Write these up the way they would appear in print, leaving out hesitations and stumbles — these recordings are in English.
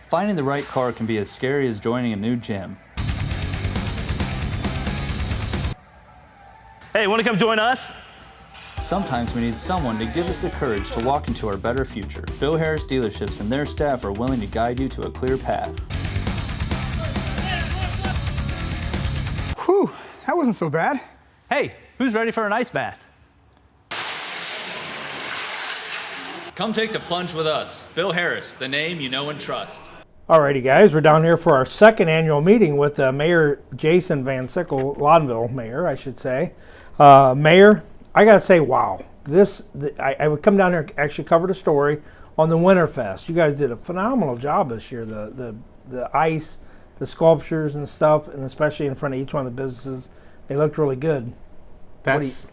Finding the right car can be as scary as joining a new gym. Hey, want to come join us? Sometimes we need someone to give us the courage to walk into our better future. Bill Harris dealerships and their staff are willing to guide you to a clear path. Whew, that wasn't so bad. Hey, who's ready for an ice bath? Come take the plunge with us. Bill Harris, the name you know and trust. Alrighty guys, we're down here for our second annual meeting with Mayor Jason VanSickle, Loudonville Mayor, I should say. Mayor, I gotta say, wow. I would come down here and actually cover the story on the Winterfest. You guys did a phenomenal job this year. The ice, the sculptures and stuff, and especially in front of each one of the businesses, they looked really good. That's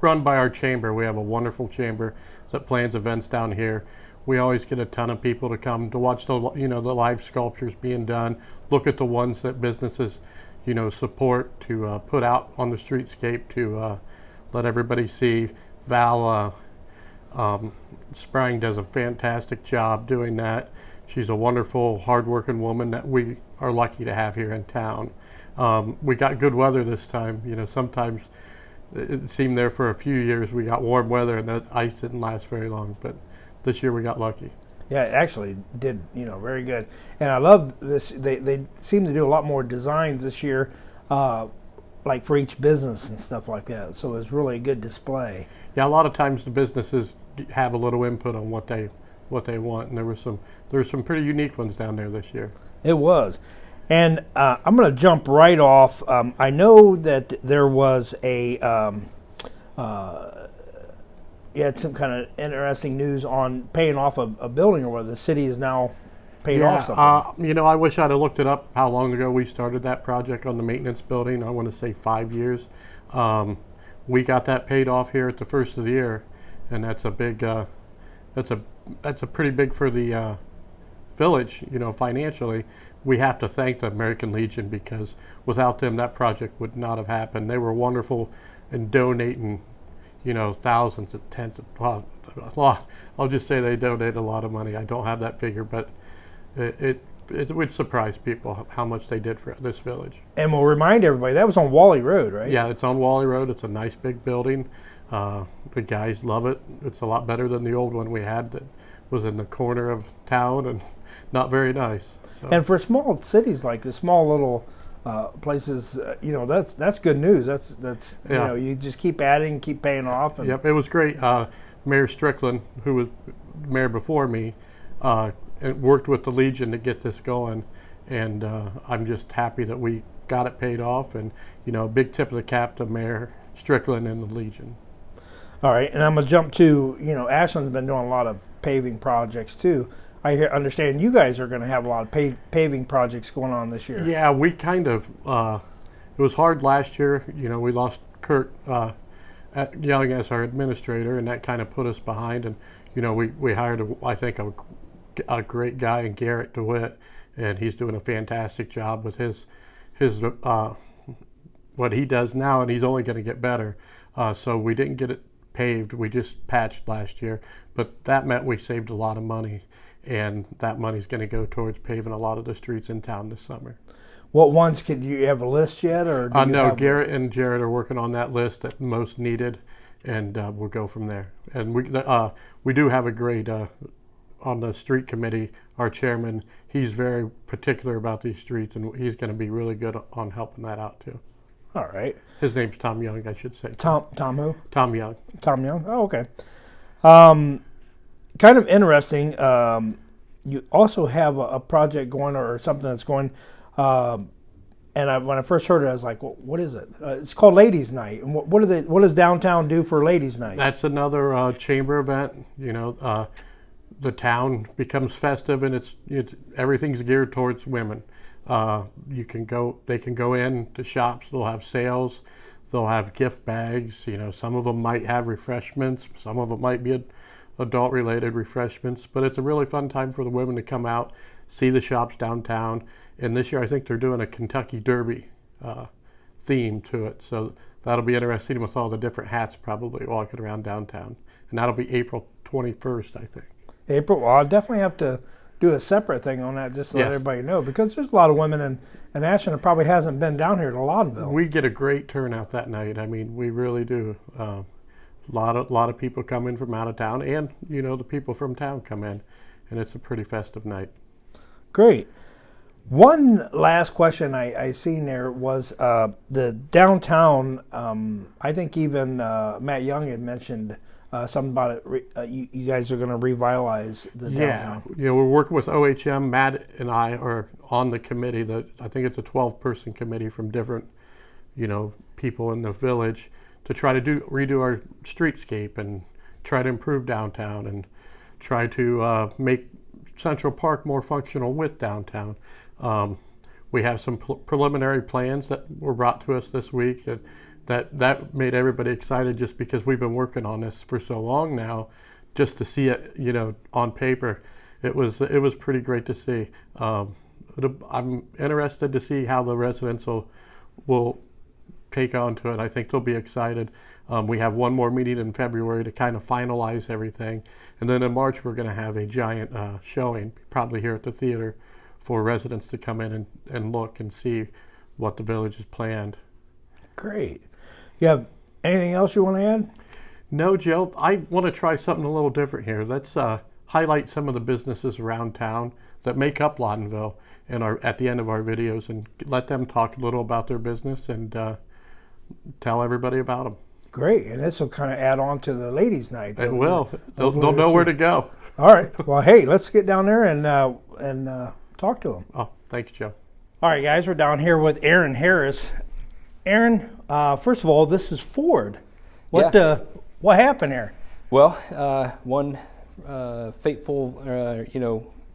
run by our chamber. We have a wonderful chamber that plans events down here. We always get a ton of people to come to watch the live sculptures being done, look at the ones that businesses support to put out on the streetscape to let everybody see. Val Sprang does a fantastic job doing that. She's a wonderful, hardworking woman that we are lucky to have here in town. We got good weather this time. Sometimes it seemed there for a few years we got warm weather and the ice didn't last very long, but this year we got lucky. Yeah, it actually did, very good. And I love this. They seem to do a lot more designs this year, like for each business and stuff like that. So it's really a good display. Yeah, a lot of times the businesses have a little input on what they want, and there were some pretty unique ones down there this year. It was. And I'm going to jump right off. I know that there was you had some kind of interesting news on paying off a building, or whether the city is now paid off something. I wish I'd have looked it up how long ago we started that project on the maintenance building. I want to say 5 years. We got that paid off here at the first of the year, and that's a big that's a pretty big for the village, financially. We have to thank the American Legion, because without them that project would not have happened. They were wonderful in donating thousands and tens of a lot. I'll just say they donated a lot of money. I don't have that figure, but it would surprise people how much they did for this village. And we'll remind everybody, that was on Wally Road, right? Yeah, it's on Wally Road. It's a nice big building. The guys love it. It's a lot better than the old one we had that was in the corner of town and not very nice. So. And for small cities like this, small little places, that's good news. That's yeah. You just keep adding, keep paying off. And yep, it was great. Mayor Strickland, who was mayor before me, worked with the Legion to get this going, and I'm just happy that we got it paid off. And a big tip of the cap to Mayor Strickland and the Legion. All right, and I'm gonna jump to Ashland's been doing a lot of paving projects too. I understand you guys are going to have a lot of paving projects going on this year. Yeah, we kind of, it was hard last year. We lost Kurt Young as our administrator, and that kind of put us behind. And, we hired, I think, a great guy in Garrett DeWitt, and he's doing a fantastic job with his what he does now, and he's only going to get better. So we didn't get it paved. We just patched last year, but that meant we saved a lot of money. And that money's going to go towards paving a lot of the streets in town this summer. What ones do you have a list yet, or no? Garrett and Jared are working on that list that most needed, and we'll go from there. And we do have a great on the street committee. Our chairman, he's very particular about these streets, and he's going to be really good on helping that out too. All right. His name's Tom Young, I should say. Tom who? Tom Young. Tom Young. Oh, okay. Kind of interesting. You also have a project going, or something that's going. And when I first heard it, I was like, well, "What is it?" It's called Ladies' Night. And what does downtown do for Ladies' Night? That's another chamber event. The town becomes festive, and it's everything's geared towards women. They can go in to shops. They'll have sales. They'll have gift bags. Some of them might have refreshments. Some of them might be adult-related refreshments, but it's a really fun time for the women to come out, see the shops downtown. And this year I think they're doing a Kentucky Derby theme to it, so that'll be interesting with all the different hats probably walking around downtown. And that'll be April 21st, I think. April. Well, I'll definitely have to do a separate thing on that just to let Yes. everybody know, because there's a lot of women in Ashland that probably hasn't been down here to Loudonville. We get a great turnout that night. I mean, we really do. A lot of people come in from out of town, and the people from town come in, and it's a pretty festive night. Great. One last question I seen there was the downtown. I think even Matt Young had mentioned something about it. You guys are going to revitalize the downtown. Yeah, we're working with OHM. Matt and I are on the committee. I think it's a 12-person committee from different, people in the village to try to redo our streetscape and try to improve downtown and try to make Central Park more functional with downtown. We have some preliminary plans that were brought to us this week that made everybody excited, just because we've been working on this for so long now. Just to see it, on paper, it was pretty great to see. I'm interested to see how the residents will take on to it. I think they'll be excited. We have one more meeting in February to kind of finalize everything, and then in March we're going to have a giant showing, probably here at the theater, for residents to come in and look and see what the village has planned. Great. You have anything else you want to add? No, Joe. I want to try something a little different here. Let's highlight some of the businesses around town that make up Loudonville at the end of our videos, and let them talk a little about their business and tell everybody about them. Great. And this will kind of add on to the ladies' night. It will. They'll know where to go. All right. Well, hey, let's get down there and talk to them. Oh, thanks, Joe. All right, guys, we're down here with Aaron Harris. Aaron, first of all, this is Ford. What happened here? Well, one fateful,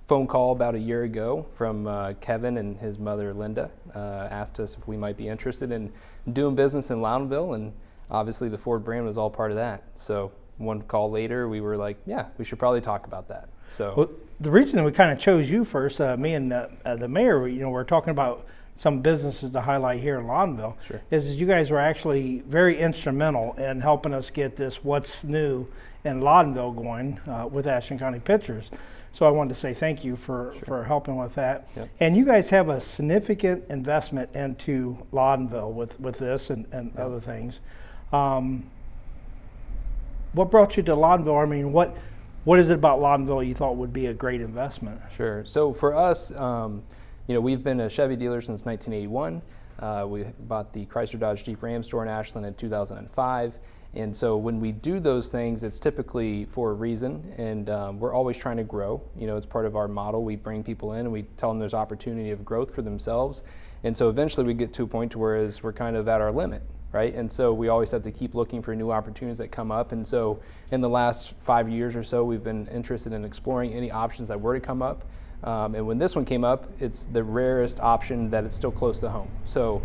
phone call about a year ago from Kevin and his mother Linda asked us if we might be interested in doing business in Loudonville, and obviously the Ford brand was all part of that. So one call later, we were like, yeah, we should probably talk about that. So well, the reason we kind of chose you first, me and the mayor, we're talking about some businesses to highlight here in Loudonville. Sure. Is you guys were actually very instrumental in helping us get this What's New in Loudonville going with Ashland County Pictures. So I wanted to say thank you for helping with that. Yep. And you guys have a significant investment into Loudonville with this and Yep. other things. What brought you to Loudonville? I mean, what is it about Loudonville you thought would be a great investment? Sure. So for us, we've been a Chevy dealer since 1981. We bought the Chrysler Dodge Jeep Ram store in Ashland in 2005. And so when we do those things, it's typically for a reason, and we're always trying to grow. It's part of our model. We bring people in and we tell them there's opportunity of growth for themselves. And so eventually we get to a point to where we're kind of at our limit, right? And so we always have to keep looking for new opportunities that come up. And so in the last 5 years or so, we've been interested in exploring any options that were to come up. And when this one came up, it's the rarest option that it's still close to home. So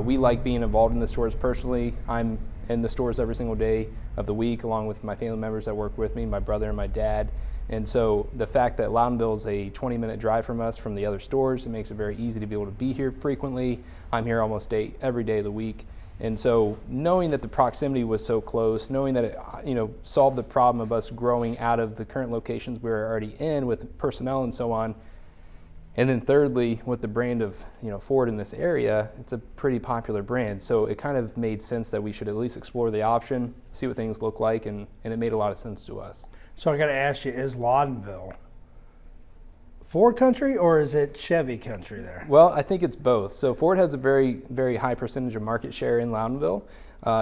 we like being involved in the stores personally. I'm in the stores every single day of the week, along with my family members that work with me, my brother and my dad. And so the fact that Loudonville is a 20-minute drive from us from the other stores, it makes it very easy to be able to be here frequently. I'm here almost every day of the week. And so knowing that the proximity was so close, knowing that it solved the problem of us growing out of the current locations we were already in with personnel and so on. And then thirdly, with the brand of Ford in this area, it's a pretty popular brand. So it kind of made sense that we should at least explore the option, see what things look like, and it made a lot of sense to us. So I got to ask you, is Loudonville Ford country or is it Chevy country there? Well, I think it's both. So Ford has a very, very high percentage of market share in Loudonville,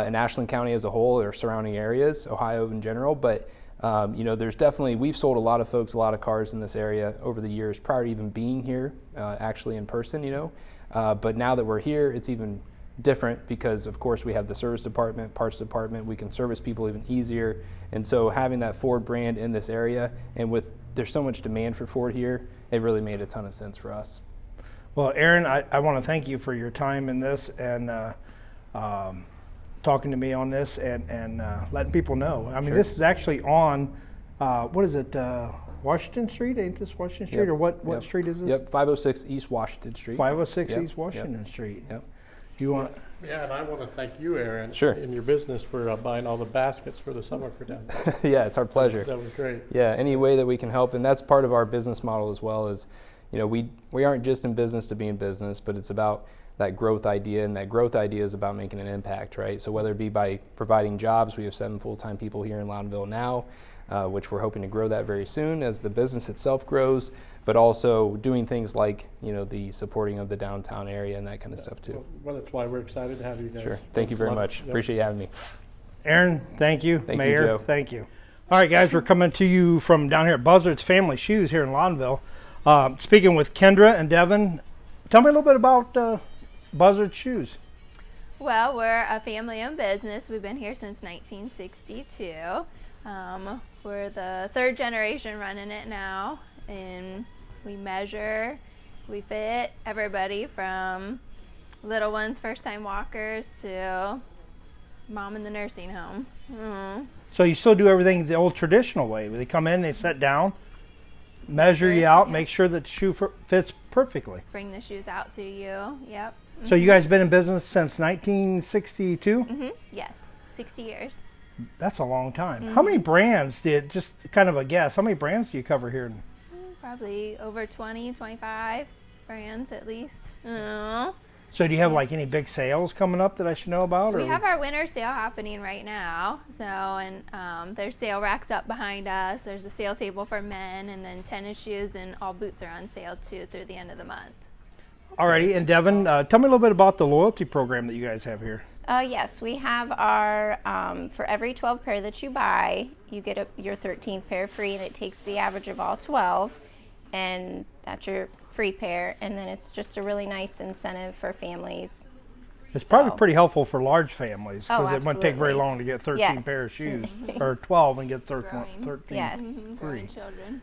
in Ashland County as a whole, or surrounding areas, Ohio in general. But there's definitely, we've sold a lot of folks a lot of cars in this area over the years prior to even being here, actually in person, but now that we're here, it's even different because of course we have the service department, parts department, we can service people even easier. And so having that Ford brand in this area, and there's so much demand for Ford here, it really made a ton of sense for us. Well, Aaron, I want to thank you for your time in this and talking to me on this and letting people know. I mean, This is actually on, what is it, Washington Street? Ain't this Washington Street? Yep. Or what street is this? Yep, 506 East Washington Street. 506 Yep. East Washington Street. Yep. You want Yeah, and I want to thank you, Aaron, Sure. in your business for buying all the baskets for the summer for down there. Yeah, it's our pleasure. That was great. Yeah, any way that we can help, and that's part of our business model as well. Is, you know, we aren't just in business to be in business, but it's about that growth idea, and that growth idea is about making an impact, right? So whether it be by providing jobs, we have 7 full-time people here in Loudonville now, which we're hoping to grow that very soon as the business itself grows, but also doing things like, you know, the supporting of the downtown area and that kind of stuff too. Well, that's why we're excited to have you guys. Sure. Thank you very much. Yep. Appreciate you having me. Aaron, thank you. Thank you, Mayor, Joe. thank you. All right, guys, we're coming to you from down here at Buzzard's Family Shoes here in Loudonville. Speaking with Kendra and Devin, tell me a little bit about Buzzard's Shoes. Well, we're a family-owned business. We've been here since 1962. We're the 3rd generation running it now, and we measure, we fit everybody from little ones, first-time walkers, to mom in the nursing home. So you still do everything the old traditional way. They come in, they sit down, measure you out, make sure that the shoe fits perfectly. Bring the shoes out to you. Yep. So you guys been in business since 1962? Yes, 60 years. That's a long time. How many brands just kind of a guess, how many brands do you cover here? Probably over 20, 25 brands at least. So do you have like any big sales coming up that I should know about? We have our winter sale happening right now. So, and there's sale racks up behind us. There's a sale table for men, and then tennis shoes and all boots are on sale too through the end of the month. Alrighty, and Devin, tell me a little bit about the loyalty program that you guys have here. Yes, we have our, for every 12 pair that you buy, you get your 13th pair free, and it takes the average of all 12, and that's your free pair, and then it's just a really nice incentive for families. It's probably pretty helpful for large families, because it wouldn't take very absolutely. long to get 13 Yes. pair of shoes, or 12 and get 13 Yes. free. Children.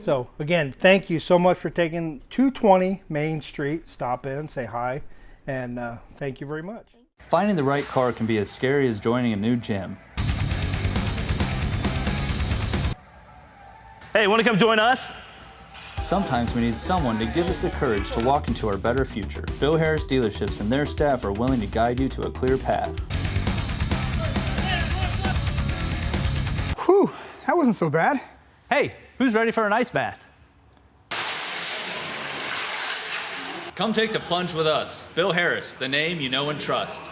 So again, thank you so much for taking 220 Main Street. Stop in, say hi, and thank you very much. Finding the right car can be as scary as joining a new gym. Hey, want to come join us? Sometimes we need someone to give us the courage to walk into our better future. Bill Harris dealerships and their staff are willing to guide you to a clear path. Whew, that wasn't so bad. Hey, who's ready for an ice bath? Come take the plunge with us. Bill Harris, the name you know and trust.